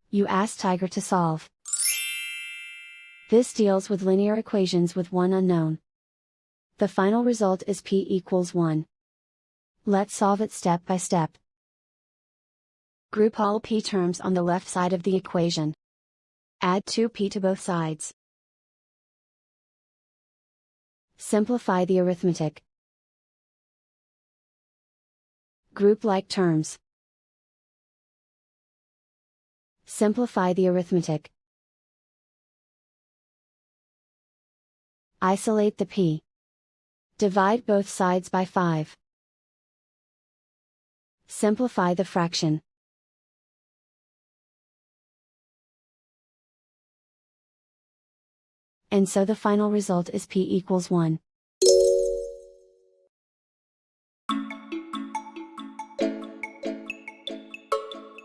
You ask Tiger to solve. This deals with linear equations with one unknown. The final result is p equals 1. Let's solve it step by step. Group all p terms on the left side of the equation. Add 2p to both sides. Simplify the arithmetic. Group like terms. Simplify the arithmetic. Isolate the p. Divide both sides by 5. Simplify the fraction. And so the final result is p equals 1.